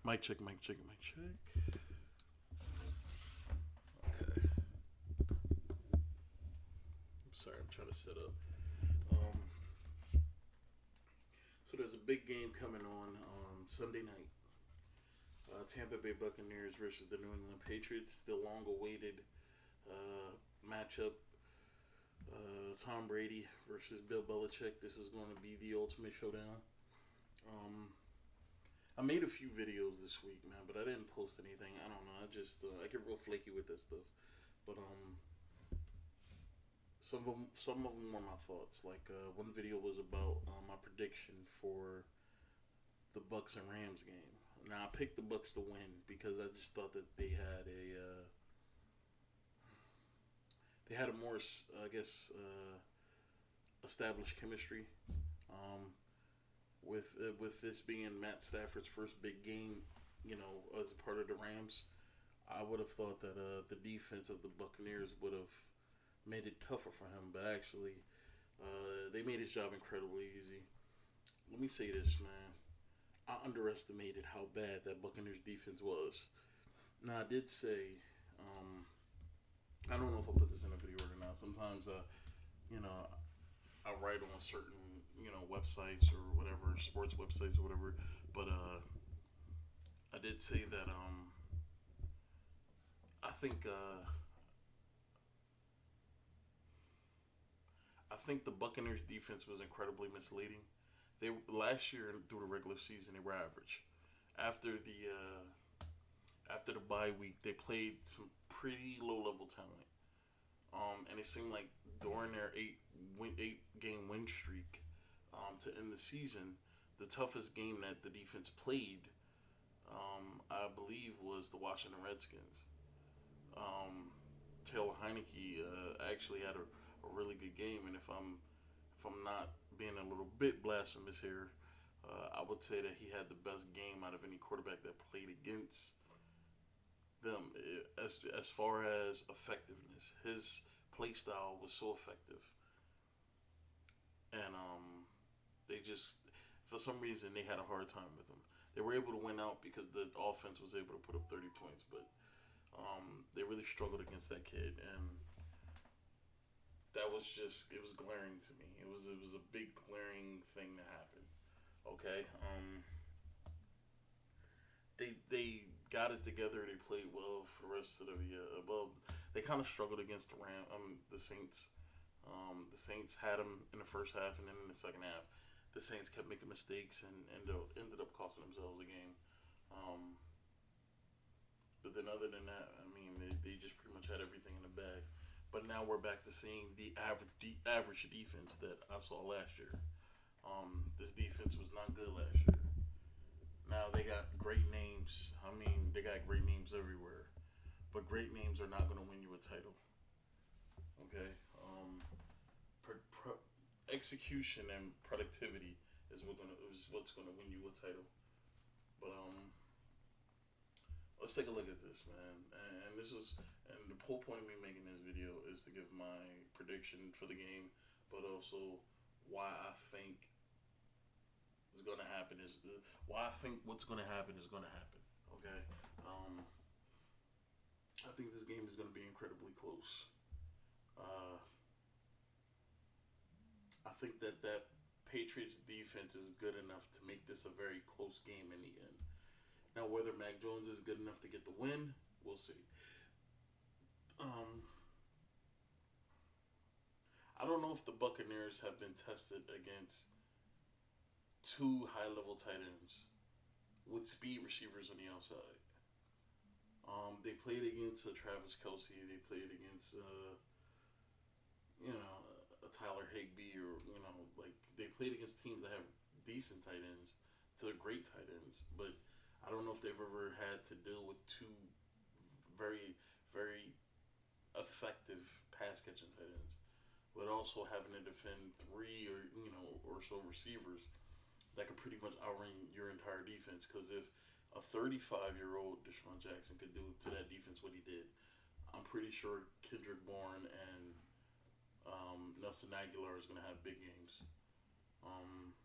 Mic check, mic check, mic check. Okay. I'm sorry, I'm trying to set up. Um, so there's a big game coming on Sunday night. Tampa Bay Buccaneers versus the New England Patriots. The long-awaited matchup. Tom Brady versus Bill Belichick. This is going to be the ultimate showdown. Um, I made a few videos this week, man, but I didn't post anything. I don't know. I get real flaky with that stuff. But some of them were my thoughts. Like one video was about my prediction for the Bucs and Rams game. Now I picked the Bucs to win because I just thought that they had a more I guess established chemistry. Um, with this being Matt Stafford's first big game, as a part of the Rams, I would have thought that the defense of the Buccaneers would have made it tougher for him, but actually, they made his job incredibly easy. Let me say this, man. I underestimated how bad that Buccaneers defense was. Now, I did say, um, I don't know if I put this in a video or not. Sometimes, you know, I write on certain, websites or whatever, sports websites or whatever, but I did say that I think I think the Buccaneers defense was incredibly misleading. They last year through the regular season they were average. After the bye week, they played some pretty low level talent. And it seemed like during their eight game win streak, to end the season, the toughest game that the defense played, I believe, was the Washington Redskins. Um, Taylor Heineke actually had a really good game, and if I'm not being a little bit blasphemous here, I would say that he had the best game out of any quarterback that played against them. As far as effectiveness, his play style was so effective, and they just for some reason they had a hard time with him. They were able to win out because the offense was able to put up 30 points, but they really struggled against that kid, and that was just it was glaring to me. It was a big glaring thing that happened. Okay, they got it together. They played well for the rest of the year. Well, they kind of struggled against the Saints. The Saints had them in the first half, and then in the second half, the Saints kept making mistakes and ended up costing themselves the game. Um, but then, other than that, I mean, they just pretty much had everything in the bag. But now we're back to seeing the average defense that I saw last year. This defense was not good last year. Now they got great names. I mean, they got great names everywhere, but great names are not going to win you a title. Okay, pro- pro- execution and productivity is what's gonna win you a title. But let's take a look at this, man. And the whole point of me making this video is to give my prediction for the game, but also why I think is going to happen is why I think what's going to happen is going to happen. Okay, um, I think this game is going to be incredibly close. Uh, I think that Patriots defense is good enough to make this a very close game in the end. Now, whether Mac Jones is good enough to get the win, we'll see. Um, I don't know if the Buccaneers have been tested against two high level tight ends with speed receivers on the outside. They played against Travis Kelsey. They played against a Tyler Higbee, or like they played against teams that have decent tight ends to great tight ends. But I don't know if they've ever had to deal with two very very effective pass catching tight ends, but also having to defend three or so receivers that could pretty much outrun your entire defense. Because if a 35-year-old Deshaun Jackson could do to that defense what he did, I'm pretty sure Kendrick Bourne and Nelson Aguilar is going to have big games. Um,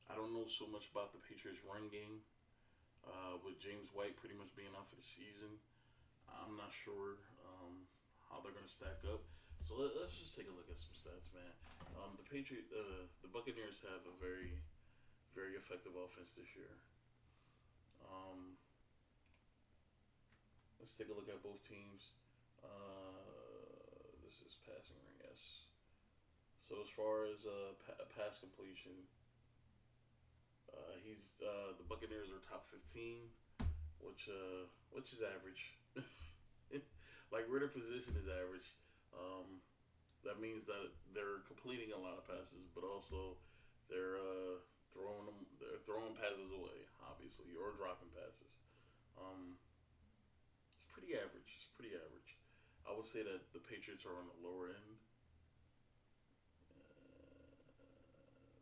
I don't know so much about the Patriots' run game. With James White pretty much being out for the season, I'm not sure how they're going to stack up. So us just take a look at some stats, man. The Buccaneers have a very, very effective offense this year. Um, let's take a look at both teams. This is passing ring, yes. So as far as pass completion, he's the Buccaneers are top 15, which is average. Like where their position is average. Um, that means that they're completing a lot of passes, but also they're they're throwing passes away, obviously, or dropping passes. Um, it's pretty average. It's pretty average. I would say that the Patriots are on the lower end.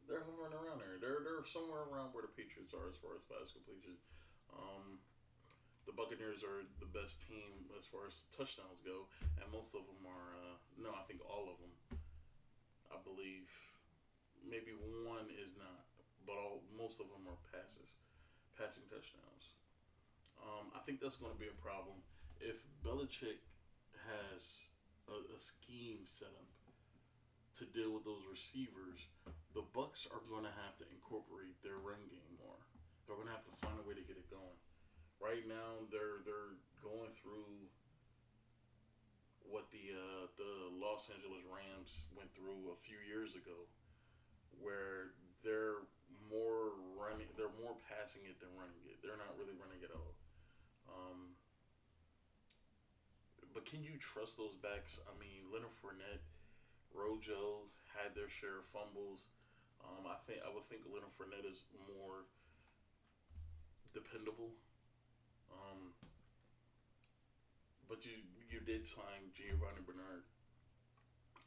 They're hovering around there. They're somewhere around where the Patriots are as far as pass completion. Um, the Buccaneers are the best team as far as touchdowns go, and most of them are. No, I think all of them. I believe maybe one is not, but most of them are passing touchdowns. I think that's going to be a problem if Belichick has a scheme set up to deal with those receivers. The Bucs are going to have to incorporate their run game more. They're going to have to find a way to get it going. Right now, they're going through what the Los Angeles Rams went through a few years ago, where they're more passing it than running it. They're not really running it at all. Um, but can you trust those backs? I mean, Leonard Fournette, Rojo had their share of fumbles. I would think Leonard Fournette is more dependable. Um, but you did sign Giovanni Bernard,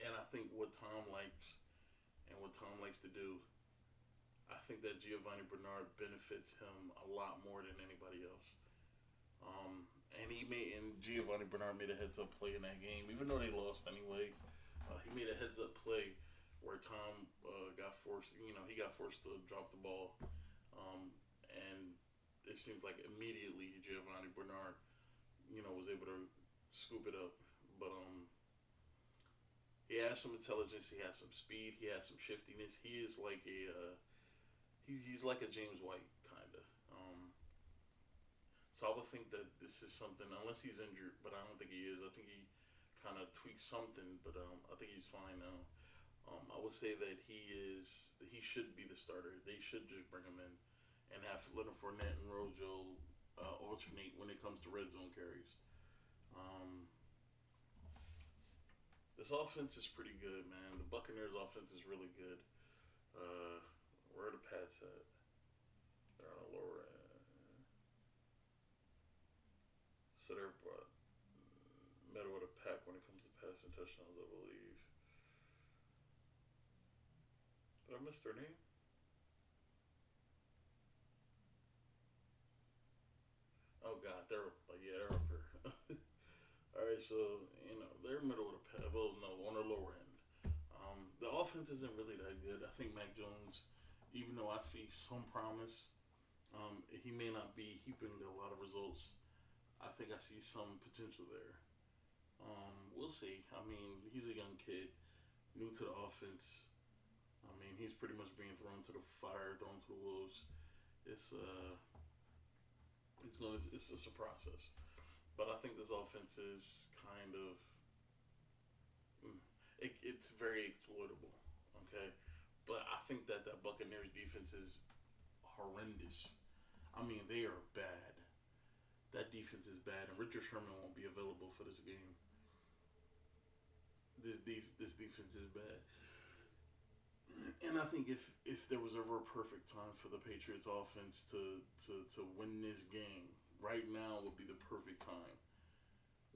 and I think what Tom likes to do, I think that Giovanni Bernard benefits him a lot more than anybody else. And Giovanni Bernard made a heads up play in that game, even though they lost anyway. He made a heads up play where Tom got forced. He got forced to drop the ball, and it seems like immediately Giovanni Bernard, was able to scoop it up. But he has some intelligence. He has some speed. He has some shiftiness. He is like he's like a James White kind of. So I would think that this is something, unless he's injured, but I don't think he is. I think he kind of tweaked something, but I think he's fine now. I would say that he should be the starter. They should just bring him in and have Leonard Fournette and Rojo alternate when it comes to red zone carries. Um, this offense is pretty good, man. The Buccaneers offense is really good. Uh, where are the Pats at? They're on the lower end. So they're middle of the pack when it comes to passing touchdowns, I believe. Did I miss their name? Oh God, they're up here. All right, so they're middle of the pack. Well, no, on the lower end. The offense isn't really that good. I think Mac Jones, even though I see some promise, he may not be heaping a lot of results. I think I see some potential there. We'll see. I mean, he's a young kid, new to the offense. I mean, he's pretty much being thrown to the fire, thrown to the wolves. It's uh, it's just a process. But I think this offense is kind of it's very exploitable. Okay, but I think that Buccaneers defense is horrendous. I mean, they are bad. That defense is bad, and Richard Sherman won't be available for this game. This defense is bad, and I think if there was ever a perfect time for the Patriots offense to win this game, right now would be the perfect time.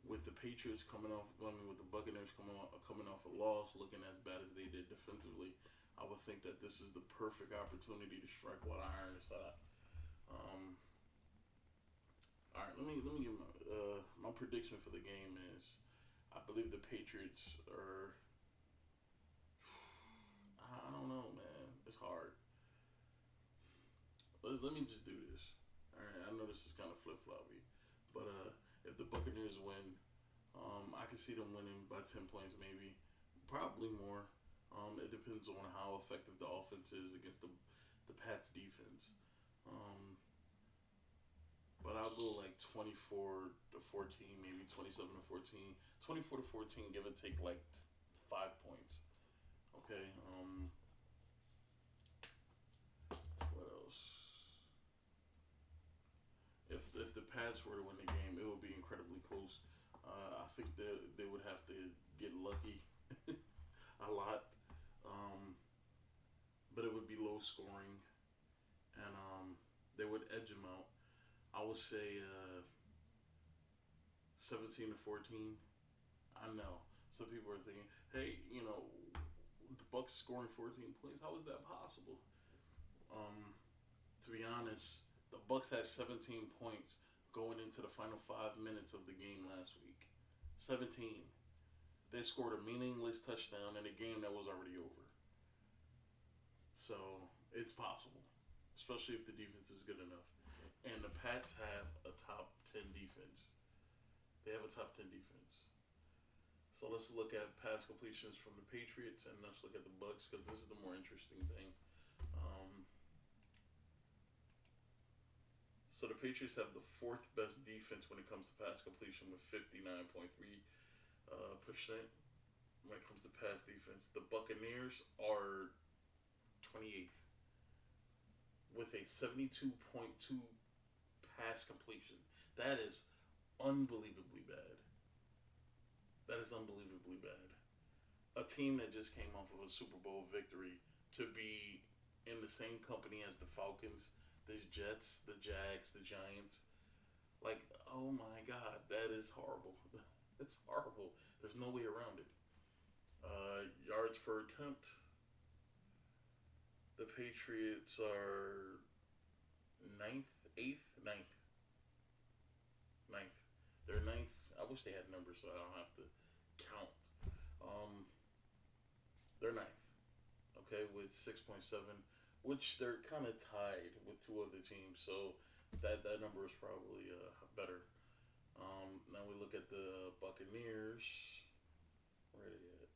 With the Patriots with the Buccaneers coming off a loss, looking as bad as they did defensively, I would think that this is the perfect opportunity to strike while the iron is hot. All right, let me give my prediction for the game is I believe the Patriots are. I don't know, man. It's hard. Let me just do this. All right, I know this is kind of flip floppy, but if the Buccaneers win, I can see them winning by 10 points, maybe, probably more. It depends on how effective the offense is against the Pats defense. Um, but I'll go like 24-14, maybe 27-14, 24-14, give or take like 5 points. Okay. What else? If the Pats were to win the game, it would be incredibly close. I think they would have to get lucky a lot, um, but it would be low scoring, and they would edge them out. I would say 17-14. I know some people are thinking, hey, the Bucs scoring 14 points. How is that possible? Um, to be honest, the Bucs had 17 points going into the final 5 minutes of the game last week. 17. They scored a meaningless touchdown in a game that was already over. So it's possible, especially if the defense is good enough. And the Pats have a top 10 defense. They have a top 10 defense. So let's look at pass completions from the Patriots and let's look at the Bucs because this is the more interesting thing. Um, so the Patriots have the fourth best defense when it comes to pass completion with 59.3% when it comes to pass defense. The Buccaneers are 28th with a 72.2 pass completion. That is unbelievably bad. That is unbelievably bad. A team that just came off of a Super Bowl victory to be in the same company as the Falcons, the Jets, the Jags, the Giants. Like, oh my God, that is horrible. It's horrible. There's no way around it. Yards per attempt. The Patriots are ninth, eighth, ninth, ninth. They're ninth. I wish they had numbers so I don't have to count. Um, they're ninth. Okay, with 6.7, which they're kind of tied with two other teams. So that number is probably better. Now we look at the Buccaneers. Where are they at?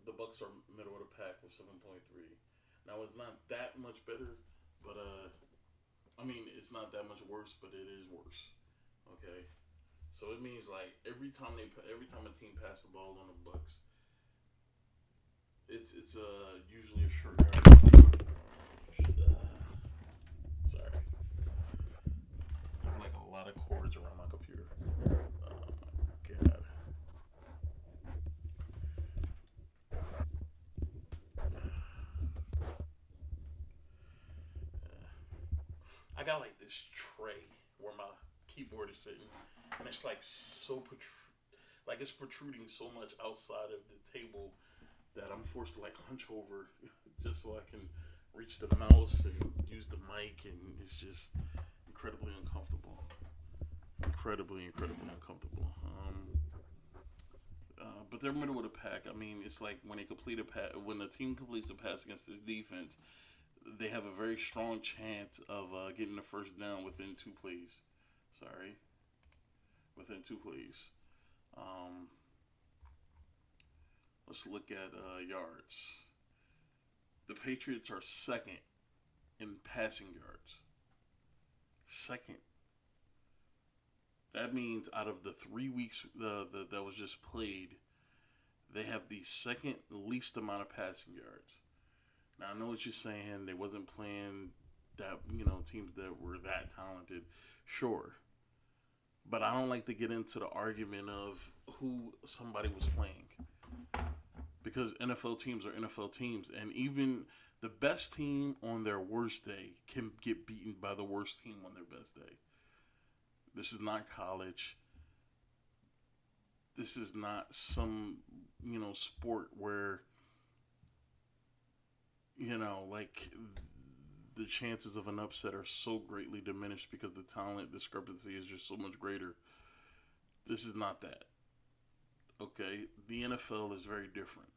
The Bucs are middle of the pack with 7.3. Now it's not that much better, but I mean it's not that much worse, but it is worse. Okay, so it means like every time a team passes the ball on the Bucs, it's usually a short yard. Sorry, I have like a lot of cords around my computer. Oh my God. I got like this tray where my keyboard is sitting, and it's like like it's protruding so much outside of the table that I'm forced to like hunch over just so I can reach the mouse and use the mic, and it's just incredibly uncomfortable. Incredibly uncomfortable. But they're middle of the pack. I mean, it's like when they complete a pass, when the team completes a pass against this defense, they have a very strong chance of getting the first down within 2 plays. Sorry, within 2 plays. Um, let's look at yards. The Patriots are second in passing yards. Second. That means out of the 3 weeks that was just played, they have the second least amount of passing yards. Now I know what you're saying. They wasn't playing that teams that were that talented, sure. But I don't like to get into the argument of who somebody was playing because NFL teams are NFL teams, and even the best team on their worst day can get beaten by the worst team on their best day. This is not college. This is not some sport where like the chances of an upset are so greatly diminished because the talent discrepancy is just so much greater. This is not that. Okay, the NFL is very different.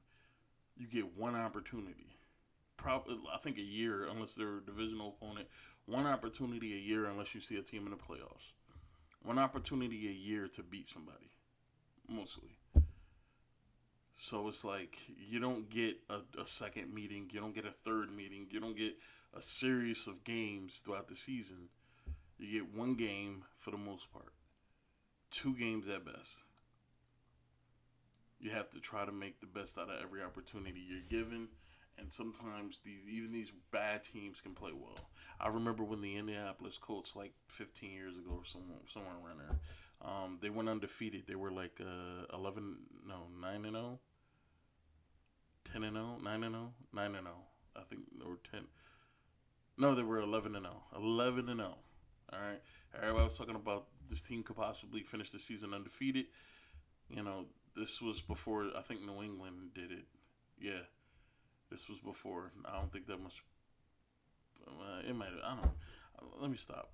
You get one opportunity probably I think a year unless they're a divisional opponent. One opportunity a year unless you see a team in the playoffs. One opportunity a year to beat somebody, mostly. So it's like you don't get a second meeting, you don't get a third meeting, you don't get a series of games throughout the season. You get one game for the most part, two games at best. You have to try to make the best out of every opportunity you're given, and sometimes these bad teams can play well. I remember when the Indianapolis Colts, like 15 years ago or somewhere around there, they went undefeated. They were like 11, no, 9 and 0, 10 and 0, 9 and 0, 9 and 0. I think they were 10. No, they were 11 and 0. 11 and 0. All right. Everybody was talking about this team could possibly finish the season undefeated. You know, this was before I think New England did it. Yeah, this was before. I don't think that much. It might. I don't know. Let me stop.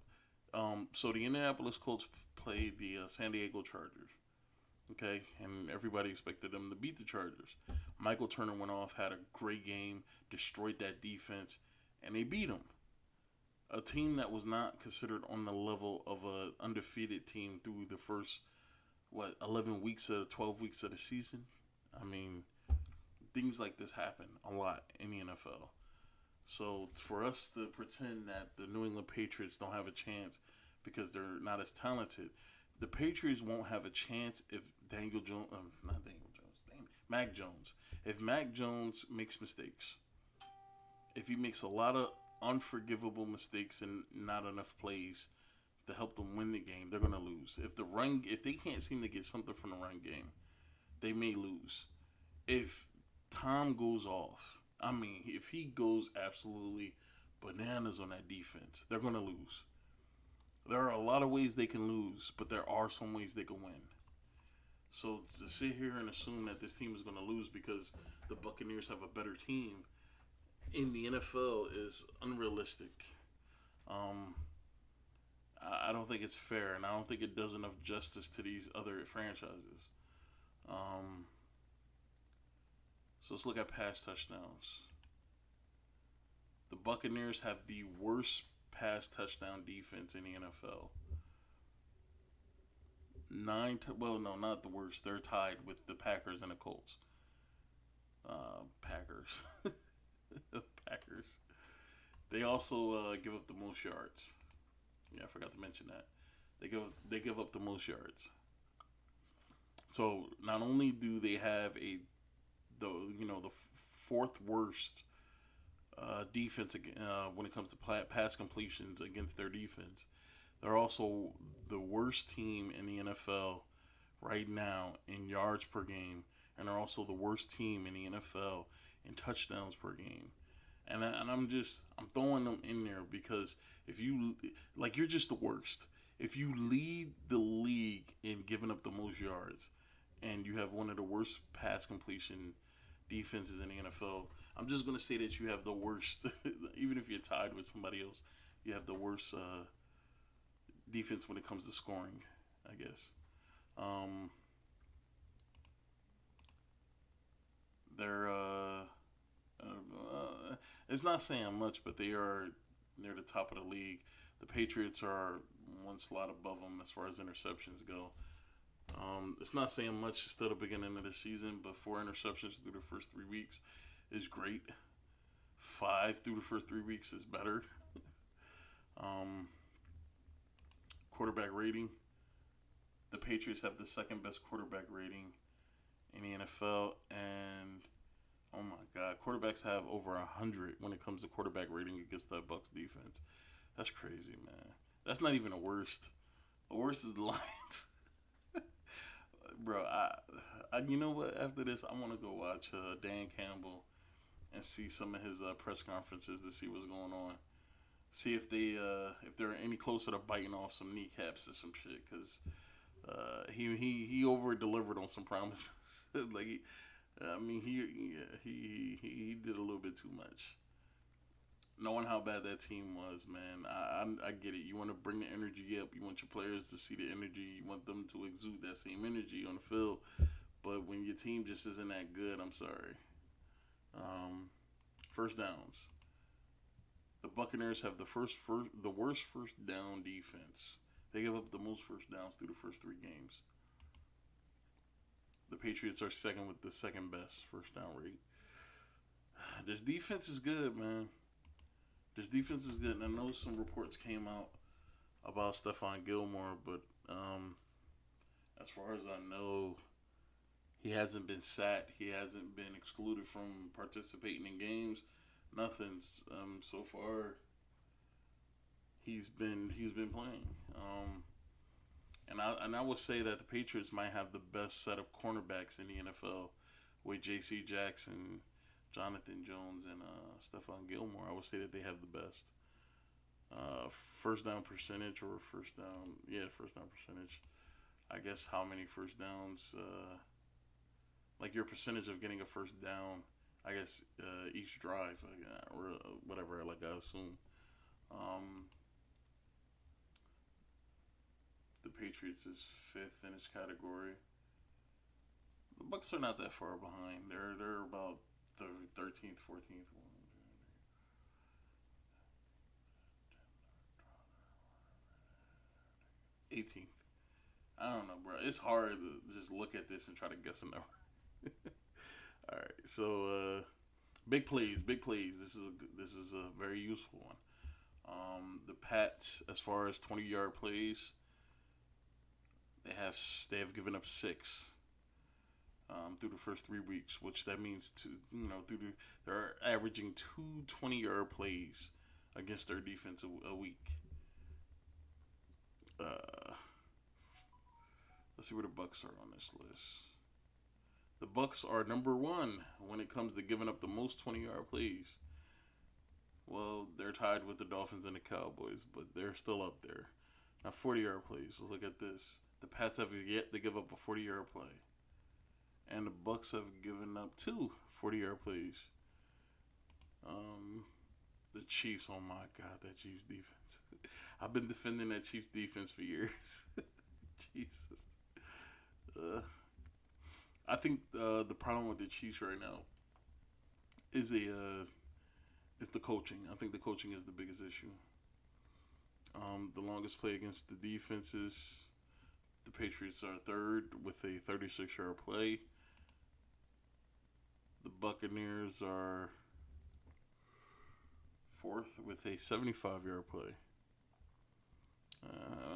So the Indianapolis Colts played the San Diego Chargers. Okay, and everybody expected them to beat the Chargers. Michael Turner went off, had a great game, destroyed that defense, and they beat them. A team that was not considered on the level of an undefeated team through the first 11 weeks of 12 weeks of the season. I mean, things like this happen a lot in the NFL. So for us to pretend that the New England Patriots don't have a chance because they're not as talented, the Patriots won't have a chance if Mac Jones. If Mac Jones makes mistakes, if he makes a lot of unforgivable mistakes and not enough plays to help them win the game, they're gonna lose. If they can't seem to get something from the run game, they may lose. If Tom goes off, I mean, if he goes absolutely bananas on that defense, they're gonna lose. There are a lot of ways they can lose, but there are some ways they can win. So to sit here and assume that this team is going to lose because the Buccaneers have a better team in the NFL is unrealistic. I don't think it's fair, and I don't think it does enough justice to these other franchises. So let's look at pass touchdowns. The Buccaneers have the worst pass touchdown defense in the NFL. Not the worst. They're tied with the Packers and the Colts. Packers. Packers. They also give up the most yards. Yeah, I forgot to mention that. They give up the most yards. So not only do they have the fourth worst defense when it comes to pass completions against their defense, they're also the worst team in the NFL right now in yards per game, and they're also the worst team in the NFL in touchdowns per game. And I'm throwing them in there because if you're just the worst. If you lead the league in giving up the most yards, and you have one of the worst pass completion defenses in the NFL, I'm just gonna say that you have the worst. Even if you're tied with somebody else, you have the worst defense when it comes to scoring, I guess. They're it's not saying much, but they are near the top of the league. The Patriots are one slot above them as far as interceptions go. It's not saying much still the beginning of the season, but 4 interceptions through the first 3 weeks is great. 5 through the first 3 weeks is better. Quarterback rating. The Patriots have the second best quarterback rating in the NFL, and oh my God, quarterbacks have over 100 when it comes to quarterback rating against that Bucs defense. That's crazy, man. That's not even the worst. The worst is the Lions. Bro, you know what? After this, I want to go watch Dan Campbell and see some of his press conferences to see what's going on. See if they're any closer to biting off some kneecaps or some shit, because he over delivered on some promises. Like, he did a little bit too much. Knowing how bad that team was, man, I get it. You want to bring the energy up. You want your players to see the energy. You want them to exude that same energy on the field. But when your team just isn't that good, I'm sorry. first downs. The Buccaneers have the worst first down defense. They give up the most first downs through the first three games. The Patriots are second with the second best first down rate. This defense is good, man. This defense is good, and I know some reports came out about Stephon Gilmore, but as far as I know, he hasn't been sat. He hasn't been excluded from participating in games. Nothing's so far. He's been playing. And I would say that the Patriots might have the best set of cornerbacks in the NFL with J.C. Jackson, Jonathan Jones, and Stephon Gilmore. I would say that they have the best first down percentage or first down percentage. I guess how many first downs, like your percentage of getting a first down. I guess each drive or whatever. Like I assume. The Patriots is fifth in its category. The Bucs are not that far behind. They're about 13th, 14th, 18th. I don't know, bro. It's hard to just look at this and try to guess a number. All right, so big plays, big plays. This is a very useful one. The Pats, as far as 20-yard plays, they have given up six through the first 3 weeks, which that means they're averaging two 20-yard plays against their defense a week. Let's see where the Bucs are on this list. The Bucs are number one when it comes to giving up the most 20-yard plays. Well, they're tied with the Dolphins and the Cowboys, but they're still up there. Now, 40-yard plays. Let's look at this. The Pats have yet to give up a 40-yard play. And the Bucs have given up two 40-yard plays. The Chiefs, oh my God, that Chiefs defense. I've been defending that Chiefs defense for years. Jesus. I think the problem with the Chiefs right now is the coaching. I think the coaching is the biggest issue. The longest play against the defenses, the Patriots are third with a 36-yard play. The Buccaneers are fourth with a 75-yard play.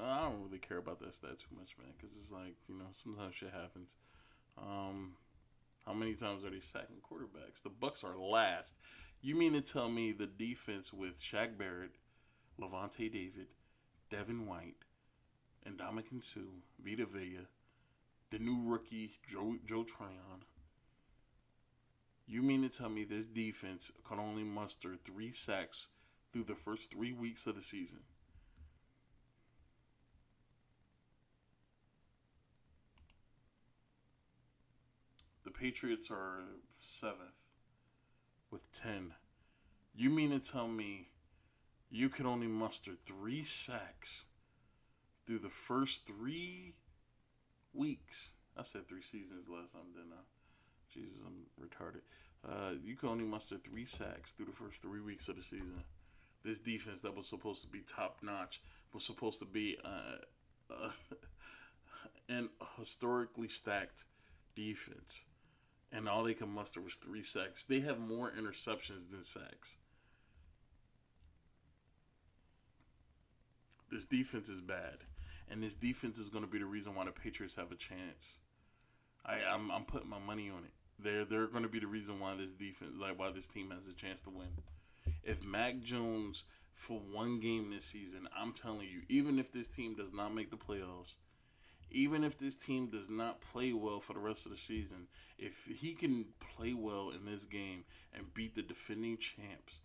I don't really care about that stat too much, man, because it's like, sometimes shit happens. How many times are they sacking quarterbacks? The Bucs are last. You mean to tell me the defense with Shaq Barrett, Levante David, Devin White, and Ndamukong Suh, Vita Vea, the new rookie Joe Tryon. You mean to tell me this defense can only muster 3 sacks through the first 3 weeks of the season? The Patriots are 7th with 10. You mean to tell me you can only muster 3 sacks through the first 3 weeks? I said 3 seasons last time, didn't I? Jesus, I'm retarded. You can only muster 3 sacks through the first 3 weeks of the season. This defense that was supposed to be top notch was supposed to be an historically stacked defense. And all they can muster was 3 sacks. They have more interceptions than sacks. This defense is bad. And this defense is going to be the reason why the Patriots have a chance. I'm putting my money on it. They're going to be the reason why this defense, like why this team has a chance to win. If Mac Jones for one game this season, I'm telling you, even if this team does not make the playoffs, even if this team does not play well for the rest of the season, if he can play well in this game and beat the defending champs,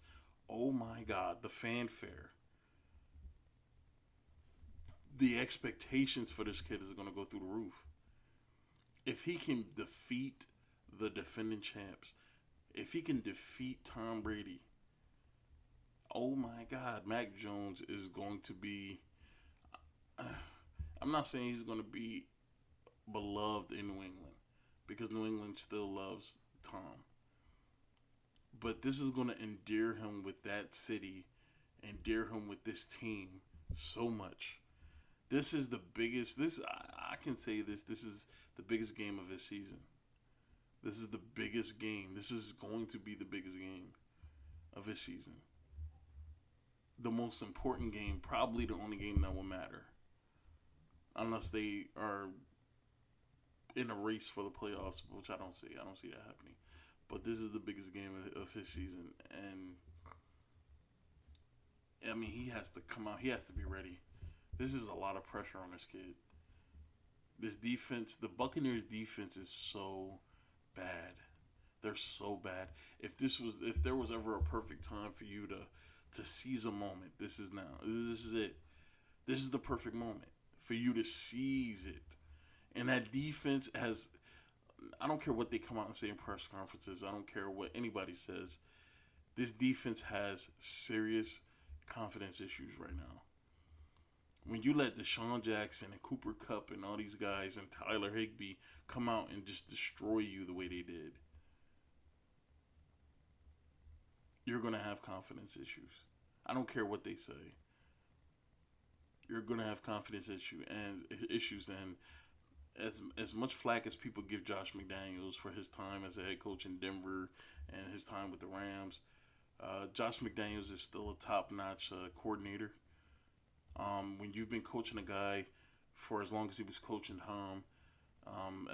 oh my God, the fanfare. The expectations for this kid is going to go through the roof. If he can defeat the defending champs, if he can defeat Tom Brady, oh my God, Mac Jones is going to be... I'm not saying he's going to be beloved in New England, because New England still loves Tom. But this is going to endear him with that city, endear him with this team so much. This is the biggest. I can say this. This is the biggest game of his season. This is the biggest game. This is going to be the biggest game of his season. The most important game, probably the only game that will matter, unless they are in a race for the playoffs, which I don't see. I don't see that happening. But this is the biggest game of his season, and I mean, he has to come out. He has to be ready. This is a lot of pressure on this kid. This defense, the Buccaneers' defense is so bad. They're so bad. If there was ever a perfect time for you to seize a moment, this is now. This is it. This is the perfect moment for you to seize it. And that defense has. I don't care what they come out and say in press conferences. I don't care what anybody says. This defense has serious confidence issues right now. When you let Deshaun Jackson and Cooper Kupp and all these guys and Tyler Higbee come out and just destroy you the way they did, you're going to have confidence issues. I don't care what they say. You're going to have confidence issues. And as much flack as people give Josh McDaniels for his time as a head coach in Denver and his time with the Rams, Josh McDaniels is still a top-notch coordinator. When you've been coaching a guy for as long as he was coaching Tom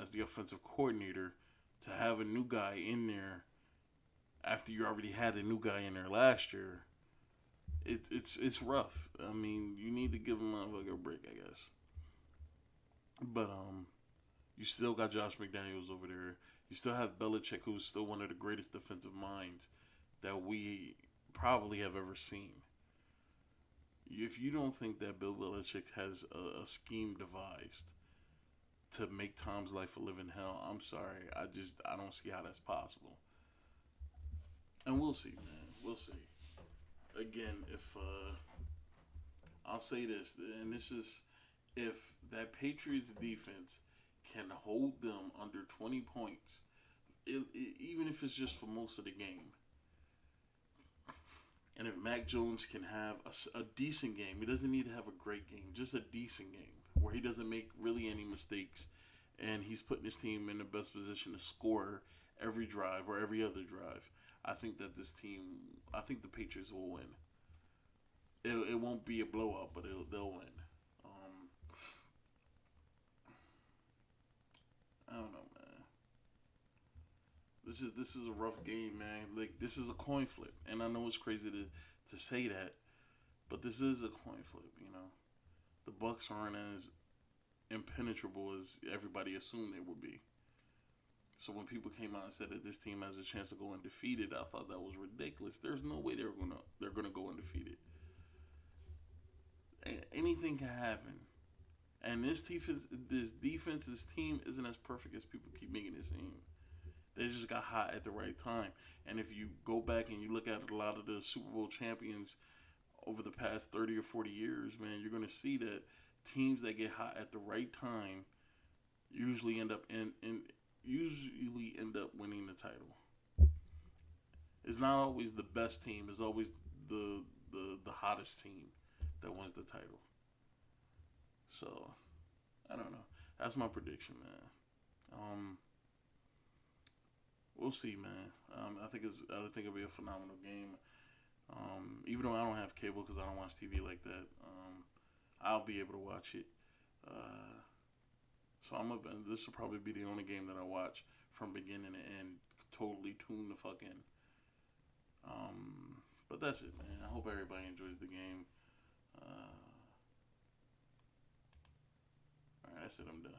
as the offensive coordinator, to have a new guy in there after you already had a new guy in there last year, it's rough. I mean, you need to give him a break, I guess. But you still got Josh McDaniels over there. You still have Belichick, who's still one of the greatest defensive minds that we probably have ever seen. If you don't think that Bill Belichick has a scheme devised to make Tom's life a living hell, I'm sorry. I don't see how that's possible. And we'll see, man. We'll see. Again, if I'll say this, and this is if that Patriots defense can hold them under 20 points, even if it's just for most of the game. And if Mac Jones can have a decent game, he doesn't need to have a great game, just a decent game where he doesn't make really any mistakes and he's putting his team in the best position to score every drive or every other drive, I think that the Patriots will win. It won't be a blowout, but they'll win. I don't know, man. This is a rough game, man. Like, this is a coin flip, and I know it's crazy to say that, but this is a coin flip. You know, the Bucs aren't as impenetrable as everybody assumed they would be. So when people came out and said that this team has a chance to go undefeated, I thought that was ridiculous. There's no way they're gonna go undefeated. Anything can happen. And this defense, this team isn't as perfect as people keep making it seem. They just got hot at the right time. And if you go back and you look at a lot of the Super Bowl champions over the past 30 or 40 years, man, you're going to see that teams that get hot at the right time usually end up winning the title. It's not always the best team. It's always the hottest team that wins the title. So, I don't know. That's my prediction, man. We'll see, man. I think it'll be a phenomenal game. Even though I don't have cable because I don't watch TV like that, I'll be able to watch it. So this will probably be the only game that I watch from beginning to end, totally tuned the fuck in. But that's it, man. I hope everybody enjoys the game. Alright, that's it. I'm done.